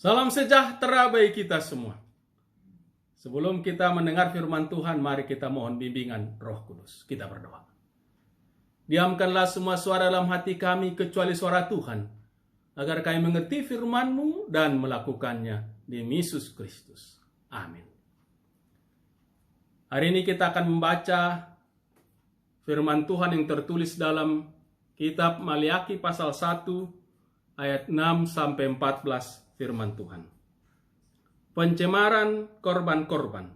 Salam sejahtera bagi kita semua. Sebelum kita mendengar firman Tuhan, mari kita mohon bimbingan Roh Kudus. Kita berdoa. Diamkanlah semua suara dalam hati kami kecuali suara Tuhan, agar kami mengerti firman-Mu dan melakukannya di Yesus Kristus. Amin. Hari ini kita akan membaca firman Tuhan yang tertulis dalam kitab Maliaki pasal 1 ayat 6-14. Firman Tuhan. Pencemaran korban-korban.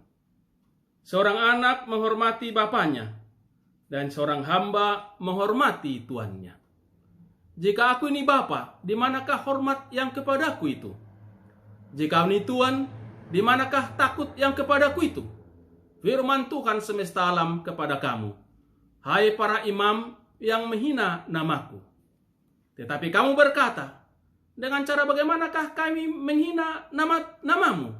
Seorang anak menghormati bapaknya, dan seorang hamba menghormati tuannya. Jika aku ini bapa, di manakah hormat yang kepadaku itu? Jika aku ini tuan, di manakah takut yang kepadaku itu? Firman Tuhan semesta alam kepada kamu, hai para imam yang menghina namaku. Tetapi kamu berkata, dengan cara bagaimanakah kami menghina namamu?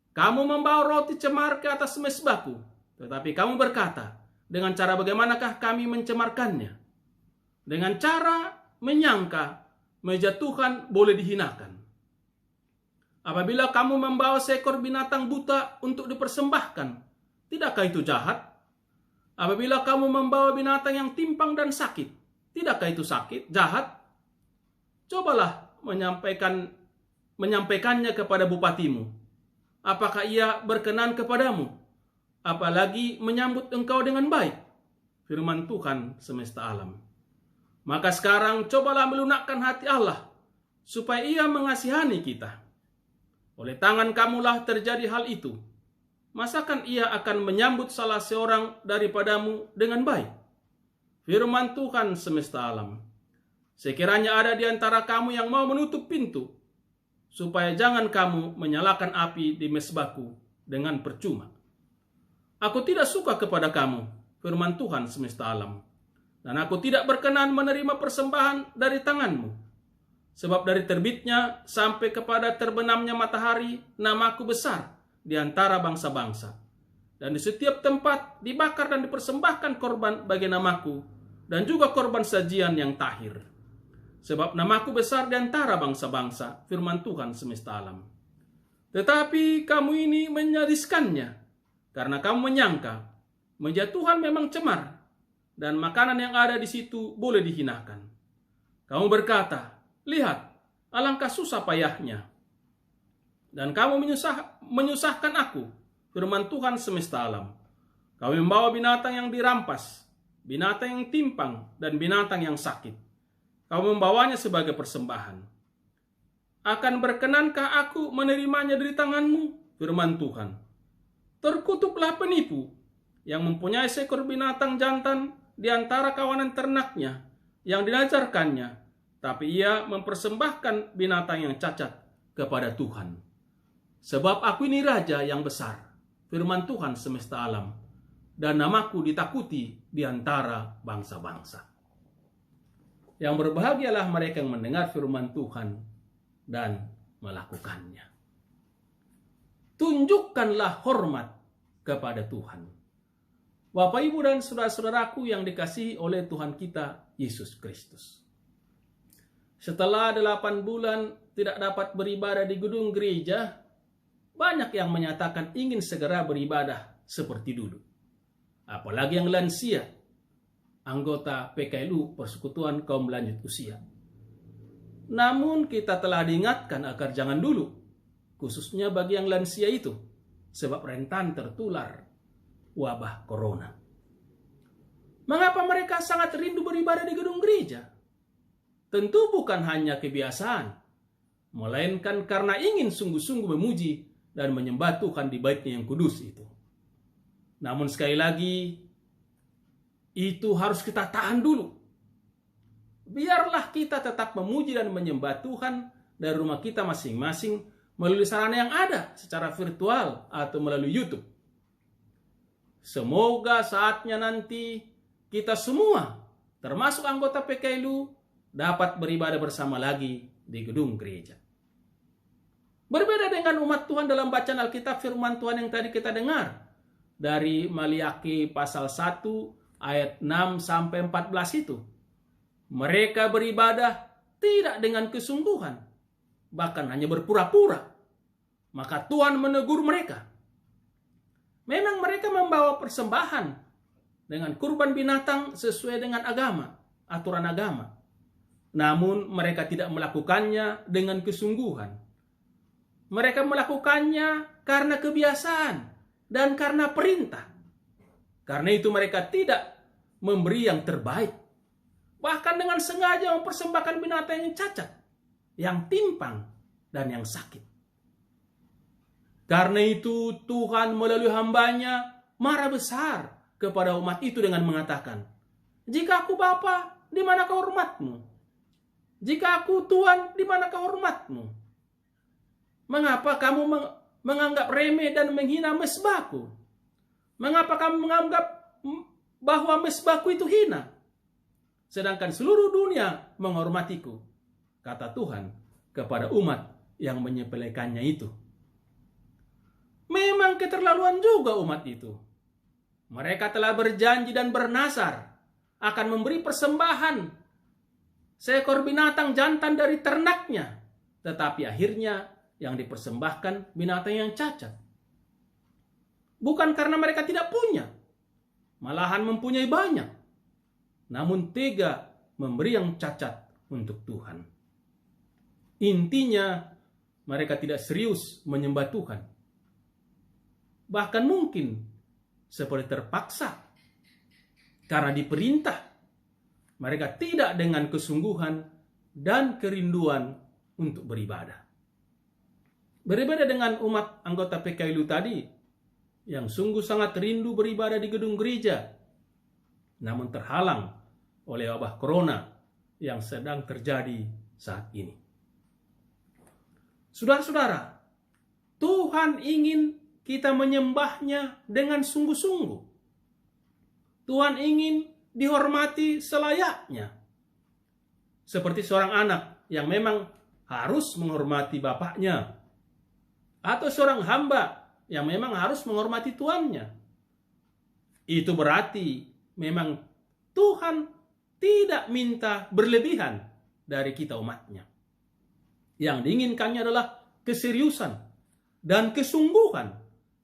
Kamu membawa roti cemar ke atas mezbahku, tetapi kamu berkata, dengan cara bagaimanakah kami mencemarkannya? Dengan cara menyangka meja Tuhan boleh dihinakan. Apabila kamu membawa seekor binatang buta untuk dipersembahkan, tidakkah itu jahat? Apabila kamu membawa binatang yang timpang dan sakit, tidakkah itu jahat? Cobalah menyampaikannya kepada bupatimu. Apakah ia berkenan kepadamu? Apalagi menyambut engkau dengan baik? Firman Tuhan semesta alam. Maka sekarang cobalah melunakkan hati Allah, supaya ia mengasihani kita. Oleh tangan kamulah terjadi hal itu. Masakan ia akan menyambut salah seorang daripadamu dengan baik? Firman Tuhan semesta alam. Sekiranya ada di antara kamu yang mau menutup pintu, supaya jangan kamu menyalakan api di mezbahku dengan percuma. Aku tidak suka kepada kamu, firman Tuhan semesta alam, dan aku tidak berkenan menerima persembahan dari tanganmu. Sebab dari terbitnya sampai kepada terbenamnya matahari, namaku besar di antara bangsa-bangsa. Dan di setiap tempat dibakar dan dipersembahkan korban bagi namaku, dan juga korban sajian yang tahir. Sebab namaku besar di antara bangsa-bangsa, firman Tuhan semesta alam. Tetapi kamu ini menyadiskannya, karena kamu menyangka meja Tuhan memang cemar, dan makanan yang ada di situ boleh dihinakan. Kamu berkata, lihat, alangkah susah payahnya. Dan kamu menyusahkan aku, firman Tuhan semesta alam. Kamu membawa binatang yang dirampas, binatang yang timpang, dan binatang yang sakit. Kamu membawanya sebagai persembahan. Akan berkenankah aku menerimanya dari tanganmu? Firman Tuhan. Terkutuklah penipu yang mempunyai seekor binatang jantan di antara kawanan ternaknya yang diajarkannya, tapi ia mempersembahkan binatang yang cacat kepada Tuhan. Sebab aku ini raja yang besar, firman Tuhan semesta alam, dan namaku ditakuti di antara bangsa-bangsa. Yang berbahagialah mereka yang mendengar firman Tuhan dan melakukannya. Tunjukkanlah hormat kepada Tuhan. Bapak, Ibu, dan saudara-saudaraku yang dikasihi oleh Tuhan kita, Yesus Kristus. Setelah 8 bulan tidak dapat beribadah di gedung gereja, banyak yang menyatakan ingin segera beribadah seperti dulu. Apalagi yang lansia, anggota PKLU, Persekutuan Kaum Lanjut Usia. Namun kita telah diingatkan agar jangan dulu, khususnya bagi yang lansia itu, sebab rentan tertular wabah corona. Mengapa mereka sangat rindu beribadah di gedung gereja? Tentu bukan hanya kebiasaan, melainkan karena ingin sungguh-sungguh memuji dan menyembah Tuhan di Bait-Nya yang kudus itu. Namun sekali lagi, itu harus kita tahan dulu. Biarlah kita tetap memuji dan menyembah Tuhan dari rumah kita masing-masing melalui sarana yang ada secara virtual atau melalui YouTube. Semoga saatnya nanti kita semua, termasuk anggota PKLU, dapat beribadah bersama lagi di gedung gereja. Berbeda dengan umat Tuhan dalam bacaan Alkitab firman Tuhan yang tadi kita dengar dari Maliaki pasal 1 ayat 6-14 itu. Mereka beribadah tidak dengan kesungguhan, bahkan hanya berpura-pura, maka Tuhan menegur mereka. Memang mereka membawa persembahan dengan kurban binatang sesuai dengan agama, aturan agama. Namun mereka tidak melakukannya dengan kesungguhan. Mereka melakukannya karena kebiasaan dan karena perintah. Karena itu mereka tidak memberi yang terbaik. Bahkan dengan sengaja mempersembahkan binatang yang cacat, yang timpang, dan yang sakit. Karena itu Tuhan melalui hambanya marah besar kepada umat itu dengan mengatakan, "Jika aku Bapa, di mana hormatmu? Jika aku Tuhan, di mana hormatmu? Mengapa kamu menganggap remeh dan menghina mezbahku? Mengapa kamu menganggap bahwa mezbahku itu hina? Sedangkan seluruh dunia menghormatiku," kata Tuhan kepada umat yang menyepelekannya itu. Memang keterlaluan juga umat itu. Mereka telah berjanji dan bernazar akan memberi persembahan seekor binatang jantan dari ternaknya. Tetapi akhirnya yang dipersembahkan binatang yang cacat. Bukan karena mereka tidak punya, malahan mempunyai banyak, namun tega memberi yang cacat untuk Tuhan. Intinya mereka tidak serius menyembah Tuhan. Bahkan mungkin seperti terpaksa karena diperintah. Mereka tidak dengan kesungguhan dan kerinduan untuk beribadah. Berbeda dengan umat anggota PKLU tadi yang sungguh sangat rindu beribadah di gedung gereja, namun terhalang oleh wabah corona yang sedang terjadi saat ini. Saudara-saudara, Tuhan ingin kita menyembahnya dengan sungguh-sungguh. Tuhan ingin dihormati selayaknya. Seperti seorang anak yang memang harus menghormati bapaknya. Atau seorang hamba yang memang harus menghormati tuannya. Itu berarti memang Tuhan tidak minta berlebihan dari kita umatnya. Yang diinginkannya adalah keseriusan dan kesungguhan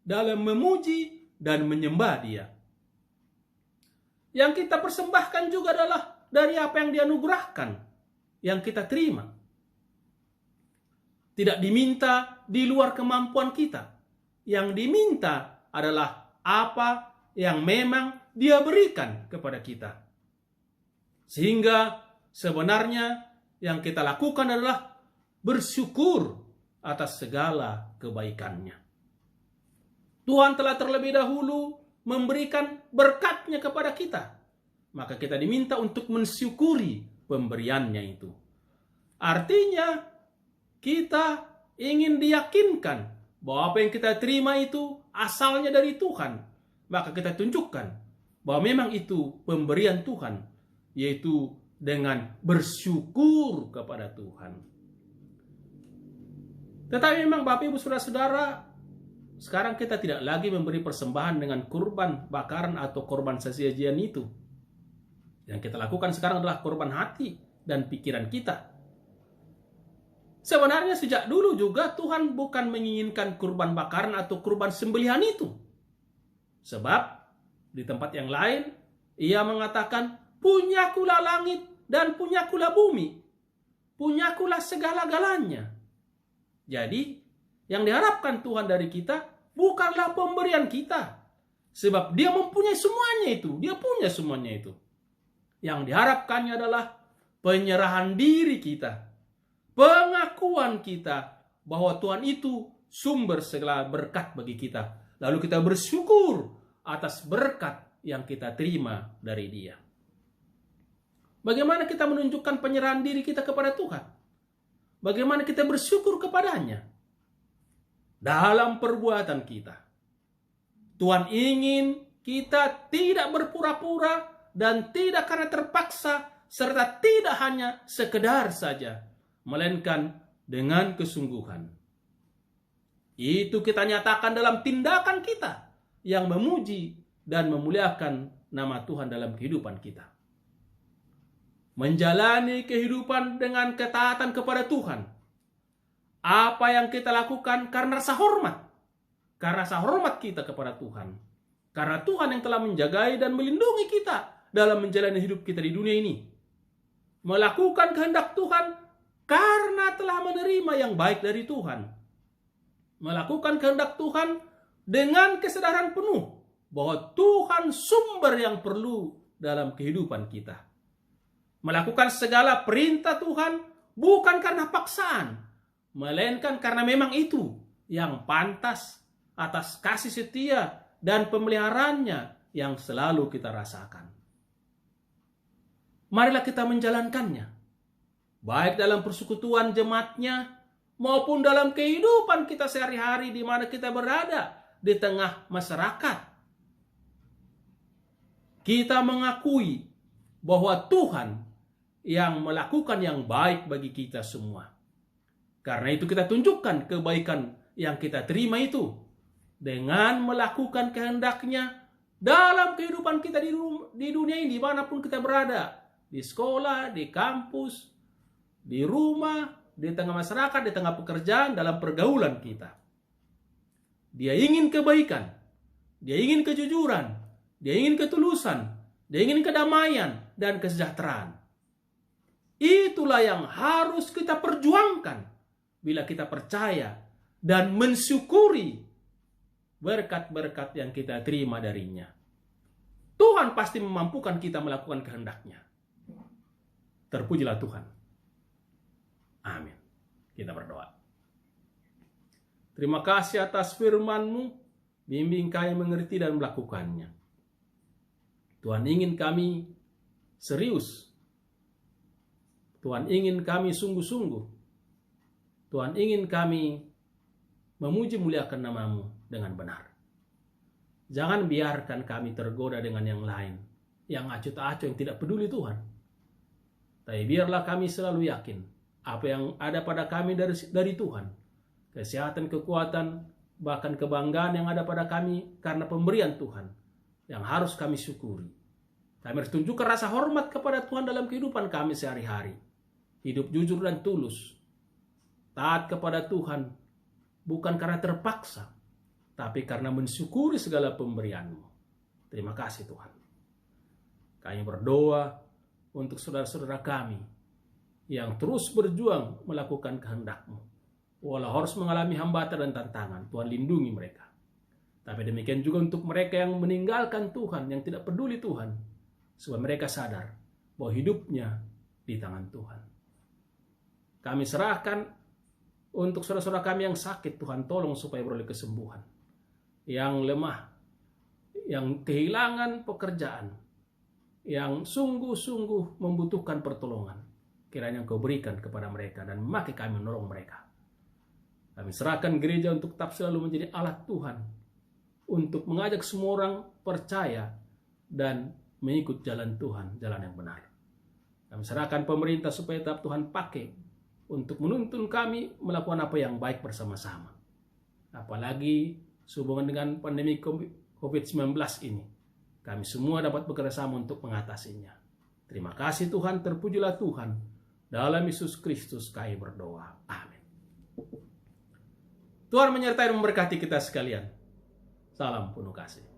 dalam memuji dan menyembah Dia. Yang kita persembahkan juga adalah dari apa yang dianugerahkan, yang kita terima. Tidak diminta di luar kemampuan kita. Yang diminta adalah apa yang memang Dia berikan kepada kita. Sehingga sebenarnya yang kita lakukan adalah bersyukur atas segala kebaikannya. Tuhan telah terlebih dahulu memberikan berkat-Nya kepada kita. Maka kita diminta untuk mensyukuri pemberiannya itu. Artinya, kita ingin diyakinkan bahwa apa yang kita terima itu asalnya dari Tuhan. Maka kita tunjukkan bahwa memang itu pemberian Tuhan, yaitu dengan bersyukur kepada Tuhan. Tetapi memang Bapak Ibu Saudara-saudara, sekarang kita tidak lagi memberi persembahan dengan kurban bakaran atau korban sesajian itu. Yang kita lakukan sekarang adalah korban hati dan pikiran kita. Sebenarnya sejak dulu juga Tuhan bukan menginginkan kurban bakaran atau kurban sembelihan itu. Sebab di tempat yang lain Ia mengatakan, "Punyakulah langit dan punyakulah bumi. Punyakulah segala-galanya." Jadi yang diharapkan Tuhan dari kita bukanlah pemberian kita. Sebab Dia mempunyai semuanya itu. Dia punya semuanya itu. Yang diharapkannya adalah penyerahan diri kita. Pengakuan kita bahwa Tuhan itu sumber segala berkat bagi kita. Lalu kita bersyukur atas berkat yang kita terima dari Dia. Bagaimana kita menunjukkan penyerahan diri kita kepada Tuhan? Bagaimana kita bersyukur kepadanya? Dalam perbuatan kita. Tuhan ingin kita tidak berpura-pura dan tidak karena terpaksa, serta tidak hanya sekedar saja, melainkan dengan kesungguhan. Itu kita nyatakan dalam tindakan kita yang memuji dan memuliakan nama Tuhan dalam kehidupan kita. Menjalani kehidupan dengan ketaatan kepada Tuhan Apa yang kita lakukan karena rasa hormat. Karena rasa hormat kita kepada Tuhan. Karena Tuhan yang telah menjagai dan melindungi kita dalam menjalani hidup kita di dunia ini. Melakukan kehendak Tuhan karena telah menerima yang baik dari Tuhan. Melakukan kehendak Tuhan dengan kesadaran penuh bahwa Tuhan sumber yang perlu dalam kehidupan kita. Melakukan segala perintah Tuhan bukan karena paksaan, melainkan karena memang itu yang pantas atas kasih setia dan pemeliharaannya yang selalu kita rasakan. Marilah kita menjalankannya, baik dalam persekutuan jemaatnya maupun dalam kehidupan kita sehari-hari di mana kita berada di tengah masyarakat. Kita mengakui bahwa Tuhan yang melakukan yang baik bagi kita semua. Karena itu kita tunjukkan kebaikan yang kita terima itu dengan melakukan kehendak-Nya dalam kehidupan kita di dunia ini, dimanapun kita berada. Di sekolah, di kampus, di rumah, di tengah masyarakat, di tengah pekerjaan, dalam pergaulan kita. Dia ingin kebaikan, dia ingin kejujuran, dia ingin ketulusan, dia ingin kedamaian dan kesejahteraan. Itulah yang harus kita perjuangkan bila kita percaya dan mensyukuri berkat-berkat yang kita terima darinya. Tuhan pasti memampukan kita melakukan kehendak-Nya. Terpujilah Tuhan. Amin. Kita berdoa. Terima kasih atas firman-Mu, bimbing kami mengerti dan melakukannya. Tuhan ingin kami serius. Tuhan ingin kami sungguh-sungguh. Tuhan ingin kami memuji muliakan nama-Mu dengan benar. Jangan biarkan kami tergoda dengan yang lain, yang acuh-acuh, yang tidak peduli Tuhan. Tapi biarlah kami selalu yakin apa yang ada pada kami dari Tuhan. Kesehatan, kekuatan, bahkan kebanggaan yang ada pada kami karena pemberian Tuhan yang harus kami syukuri. Kami harus tunjukkan rasa hormat kepada Tuhan dalam kehidupan kami sehari-hari. Hidup jujur dan tulus. Taat kepada Tuhan bukan karena terpaksa, tapi karena mensyukuri segala pemberian-Mu. Terima kasih Tuhan. Kami berdoa untuk saudara-saudara kami yang terus berjuang melakukan kehendak-Mu. Walau harus mengalami hambatan dan tantangan, Tuhan lindungi mereka. Tapi demikian juga untuk mereka yang meninggalkan Tuhan, yang tidak peduli Tuhan, supaya mereka sadar bahwa hidupnya di tangan Tuhan. Kami serahkan untuk saudara-saudara kami yang sakit, Tuhan tolong supaya beroleh kesembuhan. Yang lemah, yang kehilangan pekerjaan, yang sungguh-sungguh membutuhkan pertolongan, kiranya Engkau berikan kepada mereka dan memakai kami menolong mereka. Kami serahkan gereja untuk tetap selalu menjadi alat Tuhan, untuk mengajak semua orang percaya dan mengikut jalan Tuhan, jalan yang benar. Kami serahkan pemerintah supaya tetap Tuhan pakai untuk menuntun kami melakukan apa yang baik bersama-sama. Apalagi sehubungan dengan pandemi COVID-19 ini, kami semua dapat bekerjasama untuk mengatasinya. Terima kasih Tuhan, terpujilah Tuhan. Dalam Yesus Kristus kami berdoa. Amin. Tuhan menyertai dan memberkati kita sekalian. Salam penuh kasih.